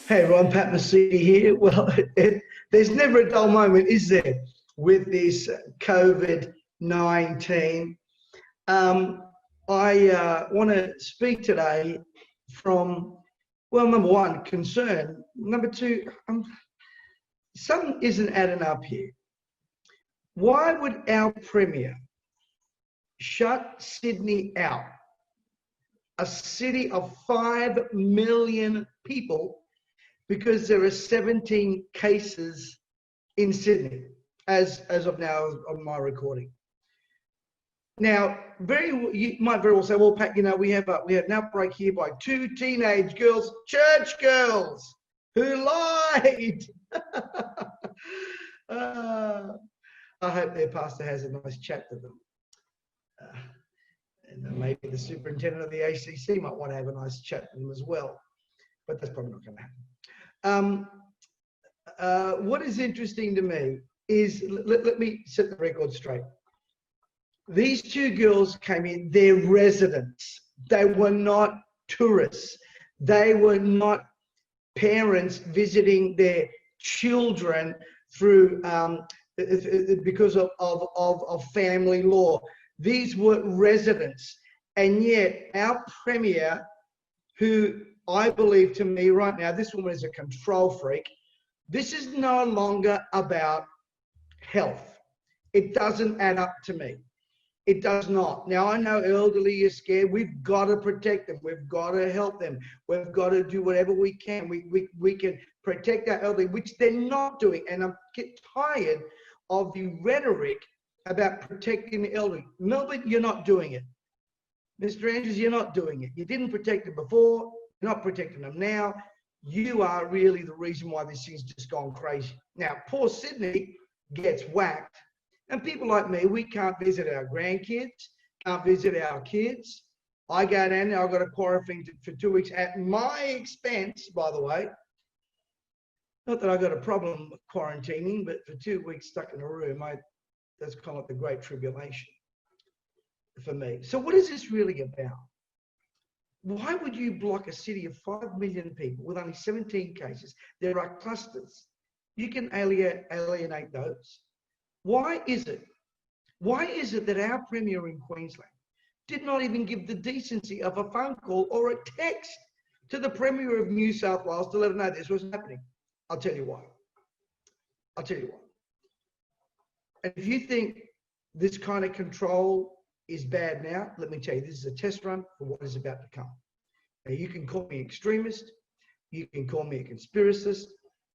Hey everyone, Pat Mesiti here. Well, there's never a dull moment, is there, with this COVID-19? I want to speak today from, well, number one, concern. Number two, something isn't adding up here. Why would our Premier shut Sydney out, a city of 5 million people, because there are 17 cases in Sydney as of now of my recording? Now, you might very well say, well, Pat, we had an outbreak here by 2 teenage girls, church girls, who lied. I hope their pastor has a nice chat to them. And maybe the superintendent of the ACC might want to have a nice chat to them as well. But that's probably not going to happen. What is interesting to me is, let me set the record straight. These 2 girls came in, they're residents. They were not tourists. They were not parents visiting their children through because of family law. These were residents. And yet our Premier, who I believe, to me right now, this woman is a control freak. This is no longer about health. It doesn't add up to me. It does not. Now, I know elderly are scared. We've got to protect them. We've got to help them. We've got to do whatever we can. We can protect our elderly, which they're not doing. And I get tired of the rhetoric about protecting the elderly. Melbourne, you're not doing it. Mr. Andrews, you're not doing it. You didn't protect them before. You're not protecting them now. You are really the reason why this thing's just gone crazy. Now, poor Sydney gets whacked. And people like me, we can't visit our grandkids, can't visit our kids. I go down there, I've got to quarantine for 2 weeks at my expense, by the way. Not that I've got a problem with quarantining, but for 2 weeks stuck in a room, that's kind of like the Great Tribulation for me. So what is this really about? Why would you block a city of 5 million people with only 17 cases? There are clusters. You can alienate those. Why is it? Why is it that our Premier in Queensland did not even give the decency of a phone call or a text to the Premier of New South Wales to let her know this was happening? I'll tell you why. I'll tell you why. And if you think this kind of control is bad now, let me tell you, this is a test run for what is about to come. Now, you can call me extremist, you can call me a conspiracist,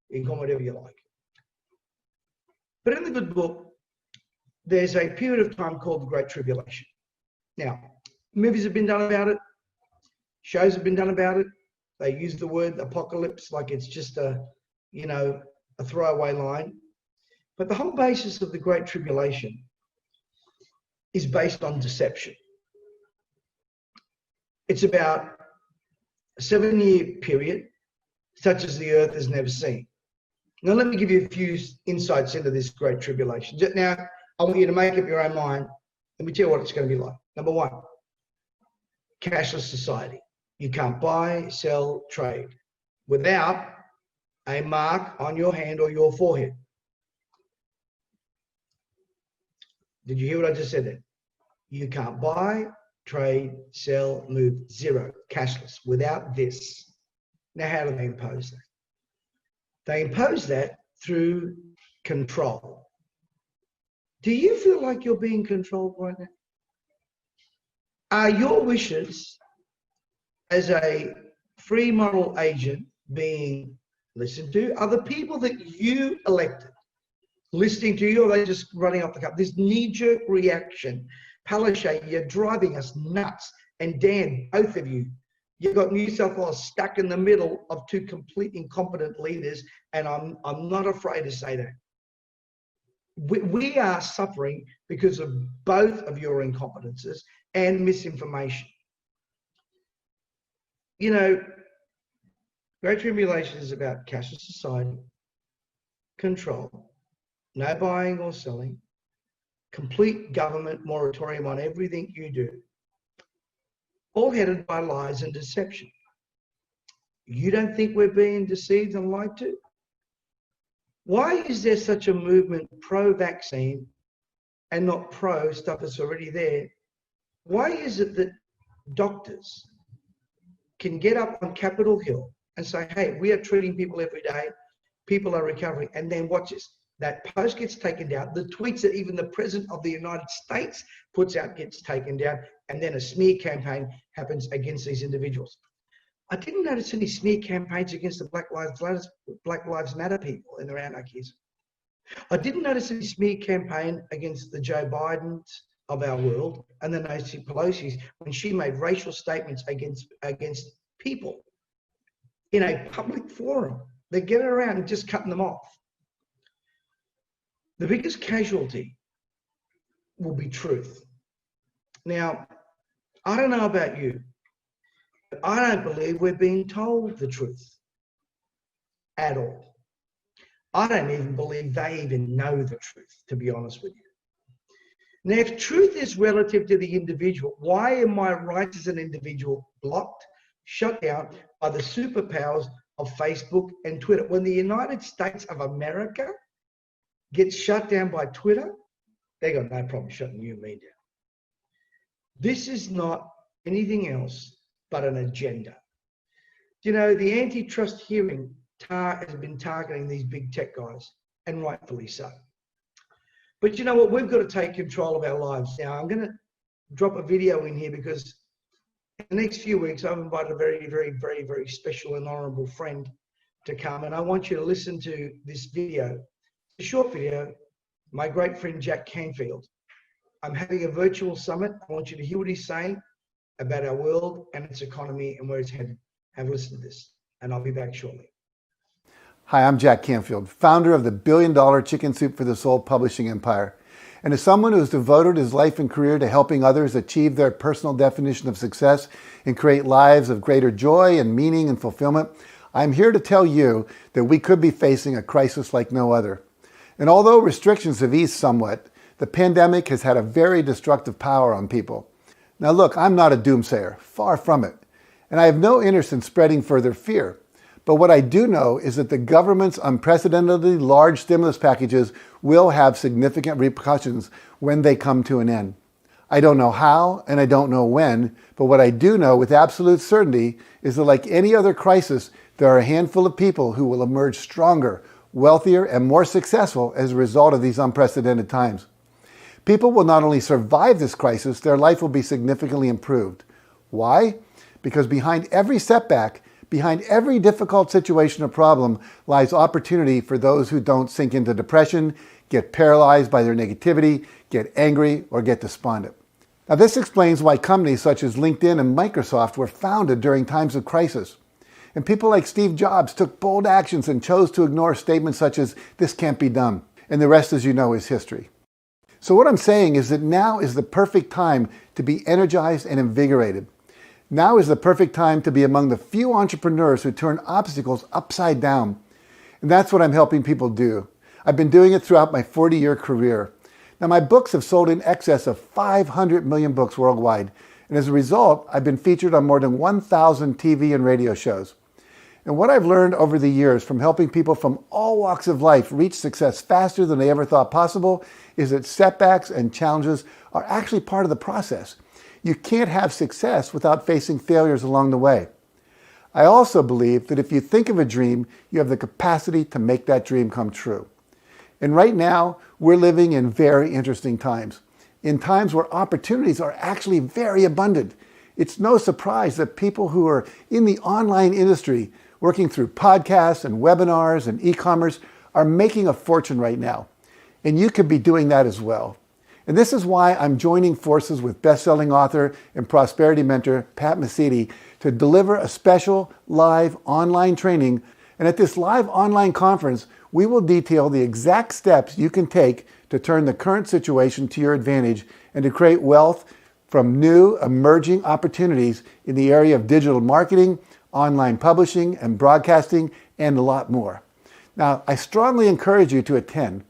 you can call me whatever you like. But in the good book, there's a period of time called the Great Tribulation. Now, movies have been done about it, shows have been done about it. They use the word apocalypse like it's just a throwaway line. But the whole basis of the Great Tribulation is based on deception. It's about a 7-year period, such as the earth has never seen. Now, let me give you a few insights into this Great Tribulation. Now, I want you to make up your own mind. Let me tell you what it's going to be like. Number one, cashless society. You can't buy, sell, trade without a mark on your hand or your forehead. Did you hear what I just said there? You can't buy, trade, sell, move, zero, cashless, without this. Now, how do they impose that? They impose that through control. Do you feel like you're being controlled right now? Are your wishes as a free moral agent being listened to? Are the people that you elected listening to you, or are they just running off the cuff? This knee-jerk reaction. Palaszczuk, you're driving us nuts. And Dan, both of you, you've got New South Wales stuck in the middle of 2 complete incompetent leaders, and I'm not afraid to say that. We are suffering because of both of your incompetences and misinformation. You know, Great Tribulation is about cashless society, control, no buying or selling, complete government moratorium on everything you do, all headed by lies and deception. You don't think we're being deceived and lied to? Why is there such a movement pro-vaccine and not pro stuff that's already there? Why is it that doctors can get up on Capitol Hill and say, hey, we are treating people every day, people are recovering, and then watch this, that post gets taken down, the tweets that even the President of the United States puts out gets taken down, and then a smear campaign happens against these individuals. I didn't notice any smear campaigns against the Black Lives Matter people and their anarchies. I didn't notice any smear campaign against the Joe Bidens of our world and the Nancy Pelosi's when she made racial statements against people in a public forum. They get around and just cutting them off. The biggest casualty will be truth. Now, I don't know about you, but I don't believe we're being told the truth at all. I don't even believe they even know the truth, to be honest with you. Now, if truth is relative to the individual, why am my rights as an individual blocked, shut down by the superpowers of Facebook and Twitter? When the United States of America gets shut down by Twitter, they got no problem shutting you and me down. This is not anything else but an agenda. You know, the antitrust hearing has been targeting these big tech guys, and rightfully so. But you know what? We've got to take control of our lives. Now, I'm going to drop a video in here because in the next few weeks, I've invited a very, very, very, very special and honorable friend to come. And I want you to listen to this video, a short video, my great friend, Jack Canfield. I'm having a virtual summit. I want you to hear what he's saying about our world and its economy and where it's headed. Have a listen to this, and I'll be back shortly. Hi, I'm Jack Canfield, founder of the billion-dollar Chicken Soup for the Soul publishing empire. And as someone who has devoted his life and career to helping others achieve their personal definition of success and create lives of greater joy and meaning and fulfillment, I'm here to tell you that we could be facing a crisis like no other. And although restrictions have eased somewhat, the pandemic has had a very destructive power on people. Now look, I'm not a doomsayer, far from it. And I have no interest in spreading further fear. But what I do know is that the government's unprecedentedly large stimulus packages will have significant repercussions when they come to an end. I don't know how and I don't know when, but what I do know with absolute certainty is that like any other crisis, there are a handful of people who will emerge stronger, wealthier, and more successful as a result of these unprecedented times. People will not only survive this crisis, their life will be significantly improved. Why? Because behind every setback, behind every difficult situation or problem lies opportunity for those who don't sink into depression, get paralyzed by their negativity, get angry, or get despondent. Now, this explains why companies such as LinkedIn and Microsoft were founded during times of crisis. And people like Steve Jobs took bold actions and chose to ignore statements such as, "This can't be done." And the rest, as you know, is history. So what I'm saying is that now is the perfect time to be energized and invigorated. Now is the perfect time to be among the few entrepreneurs who turn obstacles upside down. And that's what I'm helping people do. I've been doing it throughout my 40-year career. Now, my books have sold in excess of 500 million books worldwide. And as a result, I've been featured on more than 1,000 TV and radio shows. And what I've learned over the years from helping people from all walks of life reach success faster than they ever thought possible is that setbacks and challenges are actually part of the process. You can't have success without facing failures along the way. I also believe that if you think of a dream, you have the capacity to make that dream come true. And right now, we're living in very interesting times. In times where opportunities are actually very abundant. It's no surprise that people who are in the online industry, working through podcasts and webinars and e-commerce, are making a fortune right now. And you could be doing that as well. And this is why I'm joining forces with best-selling author and prosperity mentor Pat Mesiti to deliver a special live online training. And at this live online conference, we will detail the exact steps you can take to turn the current situation to your advantage and to create wealth from new emerging opportunities in the area of digital marketing, online publishing and broadcasting, and a lot more. Now, I strongly encourage you to attend.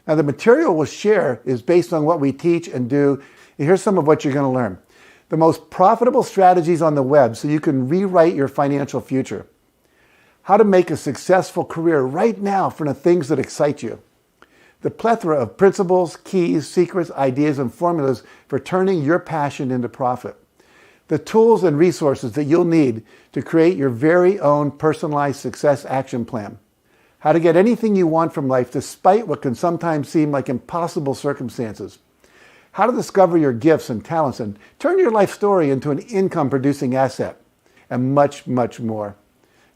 Now, the material we'll share is based on what we teach and do. And here's some of what you're going to learn. The most profitable strategies on the web so you can rewrite your financial future. how to make a successful career right now from the things that excite you. The plethora of principles, keys, secrets, ideas, and formulas for turning your passion into profit. The tools and resources that you'll need to create your very own personalized success action plan. How to get anything you want from life despite what can sometimes seem like impossible circumstances. How to discover your gifts and talents and turn your life story into an income-producing asset. And much, much more.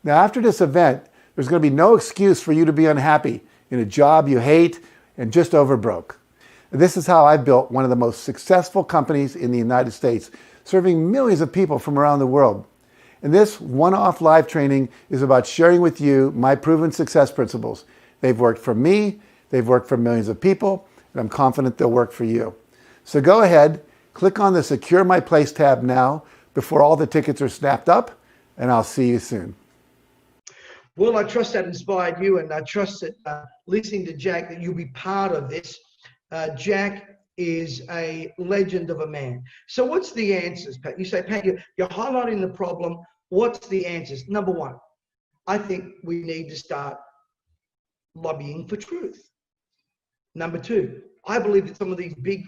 Now, after this event, there's going to be no excuse for you to be unhappy in a job you hate and just over broke. This is how I built one of the most successful companies in the United States, serving millions of people from around the world. And this one-off live training is about sharing with you my proven success principles. They've worked for me, they've worked for millions of people, and I'm confident they'll work for you. So go ahead, click on the Secure My Place tab now before all the tickets are snapped up, and I'll see you soon. Well, I trust that inspired you, and I trust that listening to Jack, that you'll be part of this. Jack is a legend of a man. So what's the answers, Pat? You say, Pat, you're highlighting the problem. What's the answers? Number one, I think we need to start lobbying for truth. Number two, I believe that some of these big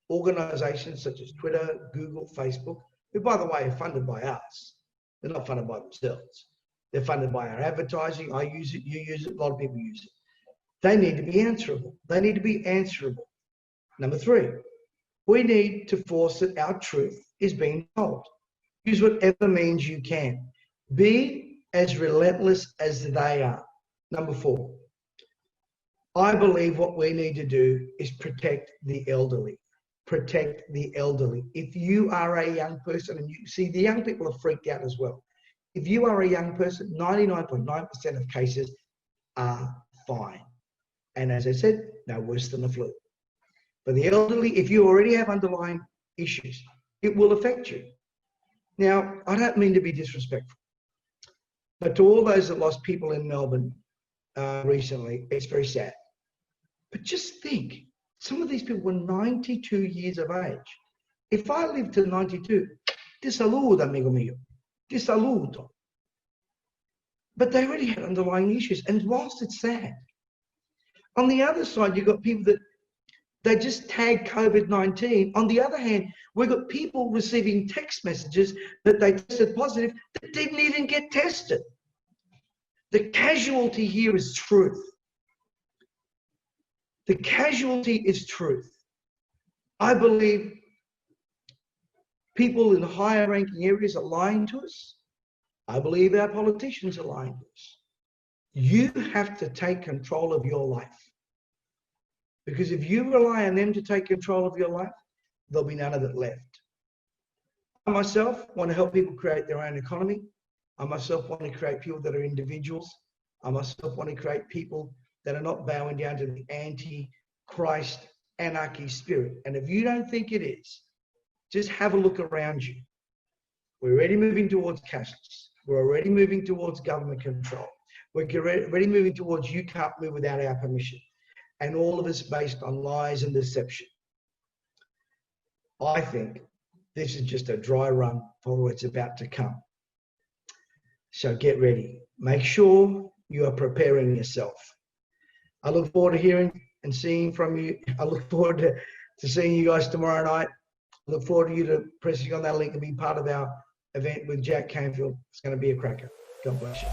organizations such as Twitter, Google, Facebook, who, by the way, are funded by us. They're not funded by themselves. They're funded by our advertising. I use it, you use it, a lot of people use it. They need to be answerable. They need to be answerable. Number three, we need to force that our truth is being told. Use whatever means you can. Be as relentless as they are. Number four, I believe what we need to do is protect the elderly. Protect the elderly. If you are a young person, and you see the young people are freaked out as well. If you are a young person, 99.9% of cases are fine. And as I said, no worse than the flu. For the elderly, if you already have underlying issues, it will affect you. Now, I don't mean to be disrespectful, but to all those that lost people in Melbourne recently, it's very sad. But just think, some of these people were 92 years of age. If I lived to 92, ti saluto, amigo mio. Ti saluto. But they already had underlying issues. And whilst it's sad, on the other side, you've got people that they just tag COVID-19. On the other hand, we've got people receiving text messages that they tested positive that didn't even get tested. The casualty here is truth. The casualty is truth. I believe people in higher ranking areas are lying to us. I believe our politicians are lying to us. You have to take control of your life. Because if you rely on them to take control of your life, there'll be none of it left. I myself want to help people create their own economy. I myself want to create people that are individuals. I myself want to create people that are not bowing down to the anti-Christ anarchy spirit. And if you don't think it is, just have a look around you. We're already moving towards cashless. We're already moving towards government control. We're already moving towards you can't move without our permission. And all of it's based on lies and deception. I think this is just a dry run for what's about to come. So get ready. Make sure you are preparing yourself. I look forward to hearing and seeing from you. I look forward to seeing you guys tomorrow night. I look forward to you to pressing on that link and being part of our event with Jack Canfield. It's going to be a cracker. God bless you.